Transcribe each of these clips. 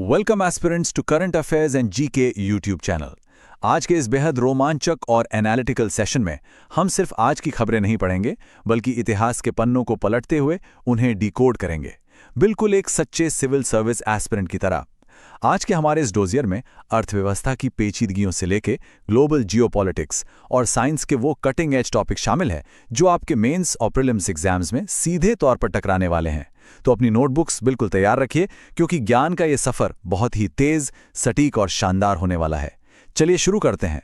Welcome aspirants to current affairs and GK YouTube channel. आज के इस बेहद रोमांचक और एनालिटिकल सेशन में हम सिर्फ आज की खबरें नहीं पढ़ेंगे, बल्कि इतिहास के पन्नों को पलटते हुए उन्हें डिकोड करेंगे, बिल्कुल एक सच्चे सिविल सर्विस एस्पिरेंट की तरह। आज के हमारे इस डोजियर में अर्थव्यवस्था की पेचीदगियों से लेके ग्लोबल जियोपॉलिटिक्स और साइंस के वो कटिंग एज टॉपिक शामिल हैं जो आपके मेंस और प्रीलिम्स एग्जाम्स में सीधे तौर पर टकराने वाले हैं। तो अपनी नोटबुक्स बिल्कुल तैयार रखिए, क्योंकि ज्ञान का ये सफर बहुत ही तेज, सटीक और शानदार होने वाला है। चलिए शुरू करते हैं।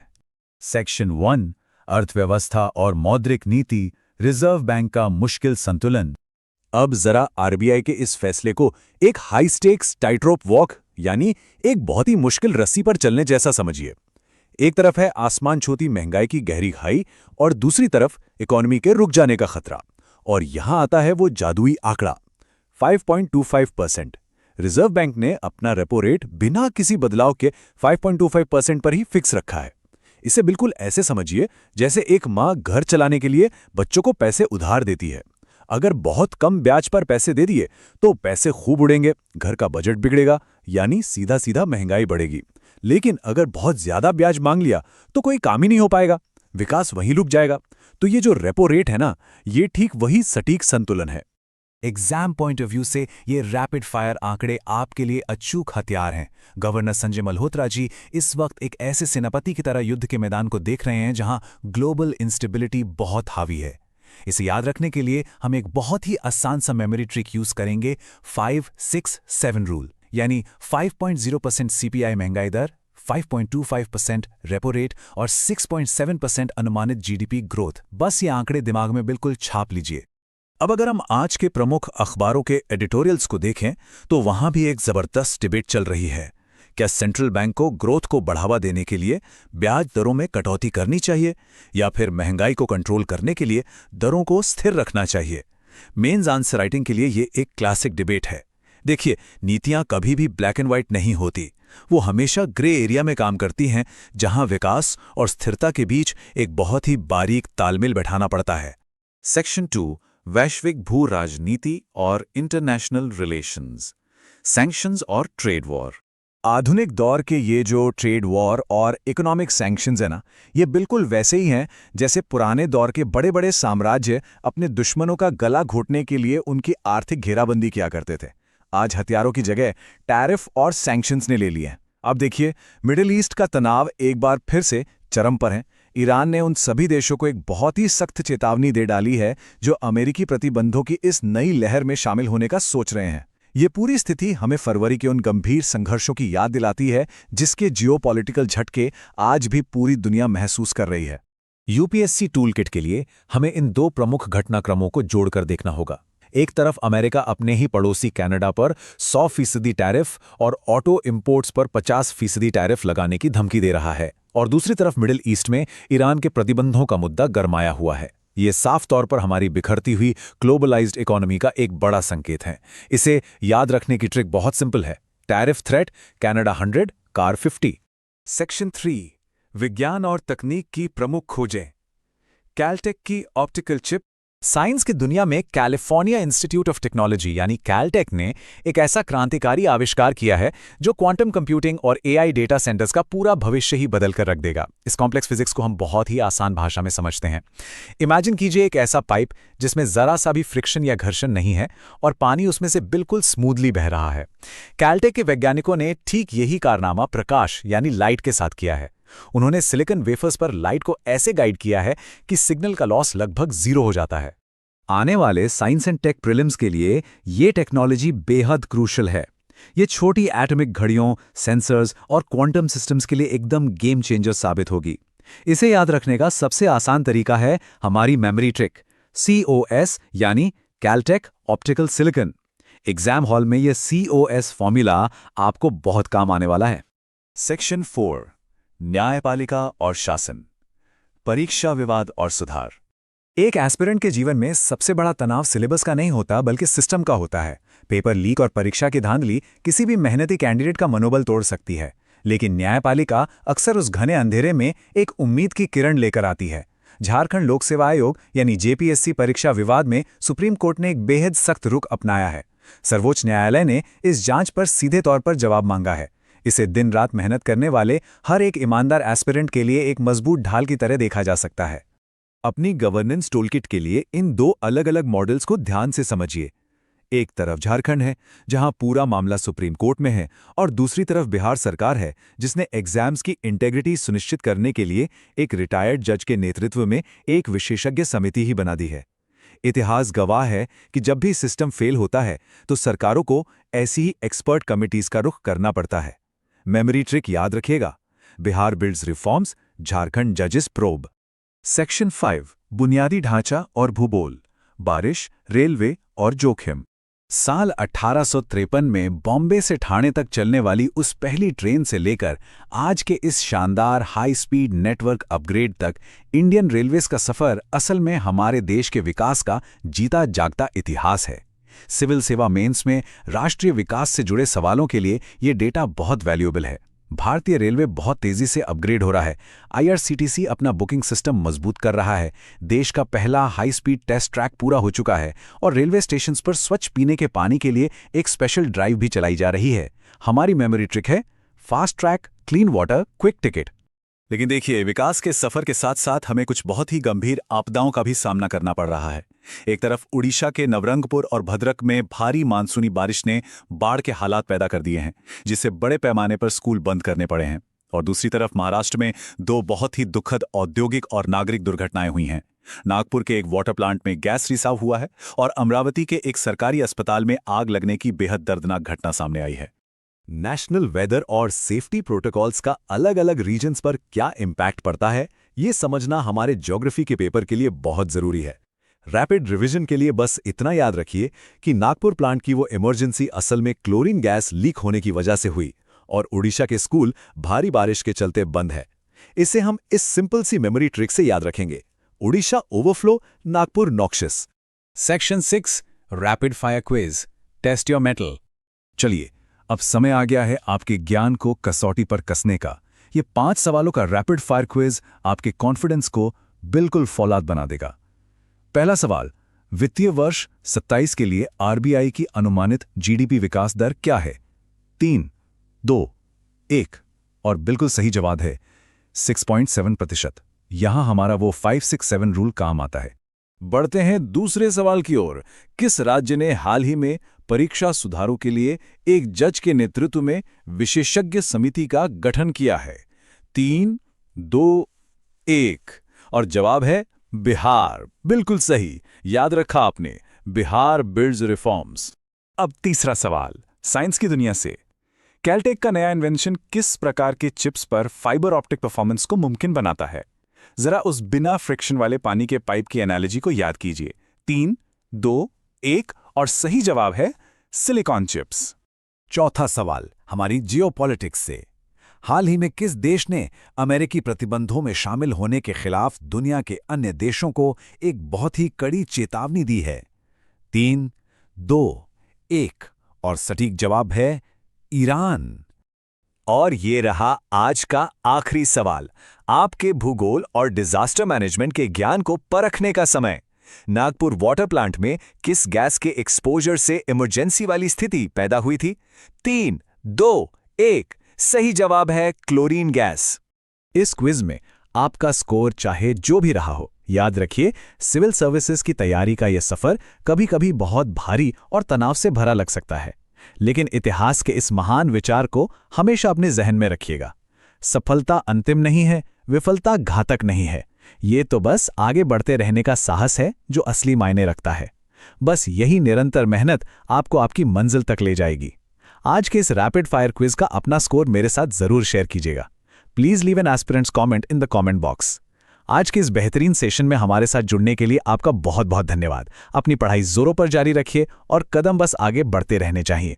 सेक्शन 1, अर्थव्यवस्था और मौद्रिक नीति, रिजर्व बैंक का मुश्किल संतुलन। अब जरा आरबीआई के इस फैसले को एक हाई स्टेक्स टाइटरोप वॉक यानी एक बहुत ही मुश्किल रस्सी पर चलने जैसा समझिए। एक तरफ है आसमान छूती महंगाई की गहरी खाई और दूसरी तरफ इकोनॉमी के रुक जाने का खतरा। और यहां आता है वो जादुई आंकड़ा 5.25%। रिजर्व बैंक ने अपना रेपो रेट बिना किसी बदलाव के 5.25% पर ही फिक्स रखा है। इसे बिल्कुल ऐसे समझिए जैसे एक माँ घर चलाने के लिए बच्चों को पैसे उधार देती है। अगर बहुत कम ब्याज पर पैसे दे दिए तो पैसे खूब उड़ेंगे, घर का बजट बिगड़ेगा, यानी सीधा सीधा महंगाई बढ़ेगी। लेकिन अगर बहुत ज्यादा ब्याज मांग लिया तो कोई काम ही नहीं हो पाएगा, विकास वहीं रुक जाएगा। तो ये जो रेपो रेट है ना, ये ठीक वही सटीक संतुलन है। एग्जाम पॉइंट ऑफ व्यू से ये रैपिड फायर आंकड़े आपके लिए अचूक हथियार हैं। गवर्नर संजय मल्होत्रा जी इस वक्त एक ऐसे सेनापति की तरह युद्ध के मैदान को देख रहे हैं जहां ग्लोबल इंस्टेबिलिटी बहुत हावी है। इसे याद रखने के लिए हम एक बहुत ही आसान सा मेमोरी ट्रिक यूज करेंगे, 5-6-7 रूल। यानी 5.0% सीपीआई महंगाई दर, 5.25% रेपो रेट और 6.7% अनुमानित जीडीपी ग्रोथ। बस ये आंकड़े दिमाग में बिल्कुल छाप लीजिए। अब अगर हम आज के प्रमुख अखबारों के एडिटोरियल्स को देखें तो वहां भी एक जबरदस्त डिबेट चल रही है। क्या सेंट्रल बैंक को ग्रोथ को बढ़ावा देने के लिए ब्याज दरों में कटौती करनी चाहिए, या फिर महंगाई को कंट्रोल करने के लिए दरों को स्थिर रखना चाहिए? मेंस आंसर राइटिंग के लिए ये एक क्लासिक डिबेट है। देखिए, नीतियां कभी भी ब्लैक एंड व्हाइट नहीं होती, वो हमेशा ग्रे एरिया में काम करती हैं, जहां विकास और स्थिरता के बीच एक बहुत ही बारीक तालमेल बैठाना पड़ता है। सेक्शन 2, वैश्विक भू राजनीति और इंटरनेशनल रिलेशंस, सैंक्शंस और ट्रेड वॉर। आधुनिक दौर के ये जो ट्रेड वॉर और इकोनॉमिक सैंक्शंस है ना, ये बिल्कुल वैसे ही हैं जैसे पुराने दौर के बड़े बड़े साम्राज्य अपने दुश्मनों का गला घोटने के लिए उनकी आर्थिक घेराबंदी किया करते थे। आज हथियारों की जगह टैरिफ और सैंक्शंस ने ले लिए हैं। अब देखिए, मिडिल ईस्ट का तनाव एक बार फिर से चरम पर है। ईरान ने उन सभी देशों को एक बहुत ही सख्त चेतावनी दे डाली है जो अमेरिकी प्रतिबंधों की इस नई लहर में शामिल होने का सोच रहे हैं। ये पूरी स्थिति हमें फरवरी के उन गंभीर संघर्षों की याद दिलाती है जिसके जियोपॉलिटिकल झटके आज भी पूरी दुनिया महसूस कर रही है। यूपीएससी टूलकिट के लिए हमें इन दो प्रमुख घटनाक्रमों को जोड़कर देखना होगा। एक तरफ अमेरिका अपने ही पड़ोसी कनाडा पर 100% टैरिफ और ऑटो इंपोर्ट्स पर 50% टैरिफ लगाने की धमकी दे रहा है, और दूसरी तरफ मिडिल ईस्ट में ईरान के प्रतिबंधों का मुद्दा गरमाया हुआ है। ये साफ तौर पर हमारी बिखरती हुई ग्लोबलाइज्ड इकोनॉमी का एक बड़ा संकेत है। इसे याद रखने की ट्रिक बहुत सिंपल है, tariff threat, Canada 100, car 50। Section 3, विज्ञान और तकनीक की प्रमुख खोजें। कैलटेक की ऑप्टिकल चिप। साइंस की दुनिया में कैलिफोर्निया इंस्टीट्यूट ऑफ टेक्नोलॉजी यानी कैलटेक ने एक ऐसा क्रांतिकारी आविष्कार किया है जो क्वांटम कंप्यूटिंग और एआई डेटा सेंटर्स का पूरा भविष्य ही बदल कर रख देगा। इस कॉम्प्लेक्स फिजिक्स को हम बहुत ही आसान भाषा में समझते हैं। इमेजिन कीजिए एक ऐसा पाइप जिसमें जरा सा भी फ्रिक्शन या घर्षण नहीं है और पानी उसमें से बिल्कुल स्मूथली बह रहा है। कैलटेक के वैज्ञानिकों ने ठीक यही कारनामा प्रकाश यानी लाइट के साथ किया है। उन्होंने सिलिकॉन वेफर्स पर लाइट को ऐसे गाइड किया है कि सिग्नल का लॉस लगभग 0 हो जाता है। आने वाले साइंस एंड टेक प्रीलिम्स के लिए ये टेक्नोलॉजी बेहद क्रूशल है। ये छोटी एटॉमिक घड़ियों, सेंसर्स और क्वांटम सिस्टम्स के लिए एकदम गेम चेंजर साबित होगी। इसे याद रखने का सबसे आसान तरीका है हमारी मेमोरी ट्रिक, COS यानी Caltech optical silicon. Exam hall में ये COS फॉर्मूला आपको बहुत काम आने वाला है। सेक्शन 4, न्यायपालिका और शासन, परीक्षा विवाद और सुधार। एक एस्पिरेंट के जीवन में सबसे बड़ा तनाव सिलेबस का नहीं होता बल्कि सिस्टम का होता है। पेपर लीक और परीक्षा की धांधली किसी भी मेहनती कैंडिडेट का मनोबल तोड़ सकती है, लेकिन न्यायपालिका अक्सर उस घने अंधेरे में एक उम्मीद की किरण लेकर आती है। झारखंड लोक सेवा आयोग यानी JPSC परीक्षा विवाद में सुप्रीम कोर्ट ने एक बेहद सख्त रुख अपनाया है। सर्वोच्च न्यायालय ने इस जांच पर सीधे तौर पर जवाब मांगा है। इसे दिन रात मेहनत करने वाले हर एक ईमानदार एस्पिरेंट के लिए एक मजबूत ढाल की तरह देखा जा सकता है। अपनी गवर्नेंस टूलकिट के लिए इन दो अलग-अलग मॉडल्स को ध्यान से समझिए। एक तरफ झारखंड है, जहां पूरा मामला सुप्रीम कोर्ट में है, और दूसरी तरफ बिहार सरकार है, जिसने एग्जाम्स की इंटेग्रिटी सुनिश्चित करने के लिए एक रिटायर्ड जज के नेतृत्व में एक विशेषज्ञ समिति ही बना दी है। इतिहास गवाह है कि जब भी सिस्टम फेल होता है तो सरकारों को ऐसी ही एक्सपर्ट कमिटीज का रुख करना पड़ता है। मेमोरी ट्रिक याद रखिएगा, बिहार बिल्ड्स रिफॉर्म्स, झारखंड जजेस प्रोब। सेक्शन 5 बुनियादी ढांचा और भूगोल, बारिश, रेलवे और जोखिम। साल 1853 में बॉम्बे से ठाणे तक चलने वाली उस पहली ट्रेन से लेकर आज के इस शानदार हाई स्पीड नेटवर्क अपग्रेड तक इंडियन रेलवेज का सफर असल में हमारे देश के विकास का जीता जागता इतिहास है। सिविल सेवा मेंस में राष्ट्रीय विकास से जुड़े सवालों के लिए ये डेटा बहुत वैल्यूएबल है। भारतीय रेलवे बहुत तेजी से अपग्रेड हो रहा है। IRCTC अपना बुकिंग सिस्टम मजबूत कर रहा है। देश का पहला हाई स्पीड टेस्ट ट्रैक पूरा हो चुका है और रेलवे स्टेशंस पर स्वच्छ पीने के पानी के लिए एक स्पेशल ड्राइव भी चलाई जा रही है। हमारी मेमोरी ट्रिक है fast track, clean water, quick ticket. लेकिन देखिए, विकास के सफर के साथ साथ हमें कुछ बहुत ही गंभीर आपदाओं का भी सामना करना पड़ रहा है। एक तरफ उड़ीसा के नवरंगपुर और भद्रक में भारी मानसूनी बारिश ने बाढ़ के हालात पैदा कर दिए हैं, जिससे बड़े पैमाने पर स्कूल बंद करने पड़े हैं। और दूसरी तरफ महाराष्ट्र में दो बहुत ही दुखद औद्योगिक और नागरिक दुर्घटनाएं हुई हैं। नागपुर के एक वाटर प्लांट में गैस रिसाव हुआ है और अमरावती के एक सरकारी अस्पताल में आग लगने की बेहद दर्दनाक घटना सामने आई है। नेशनल वेदर और सेफ्टी प्रोटोकॉल्स का अलग अलग रीजन्स पर क्या इम्पैक्ट पड़ता है, ये समझना हमारे ज्योग्राफी के पेपर के लिए बहुत जरूरी है। रैपिड रिवीजन के लिए बस इतना याद रखिए कि नागपुर प्लांट की वो इमरजेंसी असल में क्लोरीन गैस लीक होने की वजह से हुई और उड़ीसा के स्कूल भारी बारिश के चलते बंद है। इसे हम इस सिंपल सी मेमोरी ट्रिक से याद रखेंगे, Orissa overflow, Nagpur noxious. Section 6 rapid fire quiz, test your mettle. चलिए, अब समय आ गया है आपके ज्ञान को कसौटी पर कसने का। ये 5 सवालों का रैपिड फायर क्विज आपके कॉन्फिडेंस को बिल्कुल फौलाद बना देगा। पहला सवाल, वित्तीय वर्ष 27 के लिए RBI की अनुमानित GDP विकास दर क्या है? 3, 2, 1 और बिल्कुल सही जवाब है 6.7%। यहां हमारा वो 567 रूल काम आता है। बढ़ते हैं दूसरे सवाल की ओर। किस राज्य ने हाल ही में परीक्षा सुधारों के लिए एक जज के नेतृत्व में विशेषज्ञ समिति का गठन किया है? 3, 2, 1 और जवाब है बिहार। बिल्कुल सही, याद रखा आपने, बिहार बिल्ड्स रिफॉर्म्स। अब तीसरा सवाल, साइंस की दुनिया से। कैलटेक का नया इन्वेंशन किस प्रकार के चिप्स पर फाइबर ऑप्टिक परफॉर्मेंस को मुमकिन बनाता है? जरा उस बिना फ्रिक्शन वाले पानी के पाइप की एनालॉजी को याद कीजिए। 3, 2, 1 और सही जवाब है सिलिकॉन चिप्स। चौथा सवाल हमारी जियोपॉलिटिक्स से। हाल ही में किस देश ने अमेरिकी प्रतिबंधों में शामिल होने के खिलाफ दुनिया के अन्य देशों को एक बहुत ही कड़ी चेतावनी दी है? 3, 2, 1 और सटीक जवाब है ईरान। और ये रहा आज का आखिरी सवाल, आपके भूगोल और डिजास्टर मैनेजमेंट के ज्ञान को परखने का समय। नागपुर वाटर प्लांट में किस गैस के एक्सपोजर से इमरजेंसी वाली स्थिति पैदा हुई थी? 3, 2, 1 सही जवाब है क्लोरीन गैस। इस क्विज में आपका स्कोर चाहे जो भी रहा हो, याद रखिए सिविल सर्विसेज की तैयारी का यह सफर कभी-कभी बहुत भारी और तनाव से भरा लग सकता है, लेकिन इतिहास के इस महान विचार को हमेशा अपने जहन में रखिएगा। सफलता अंतिम नहीं है, विफलता घातक नहीं है। ये तो बस आगे बढ़ते रहने का साहस है जो असली मायने रखता है। बस यही निरंतर मेहनत आपको आपकी मंजिल तक ले जाएगी। आज के इस रैपिड फायर क्विज का अपना स्कोर मेरे साथ जरूर शेयर कीजिएगा। Please leave an aspirants comment in the comment box. आज के इस बेहतरीन सेशन में हमारे साथ जुड़ने के लिए आपका बहुत बहुत धन्यवाद। अपनी पढ़ाई जोरों पर जारी रखिए और कदम बस आगे बढ़ते रहने चाहिए।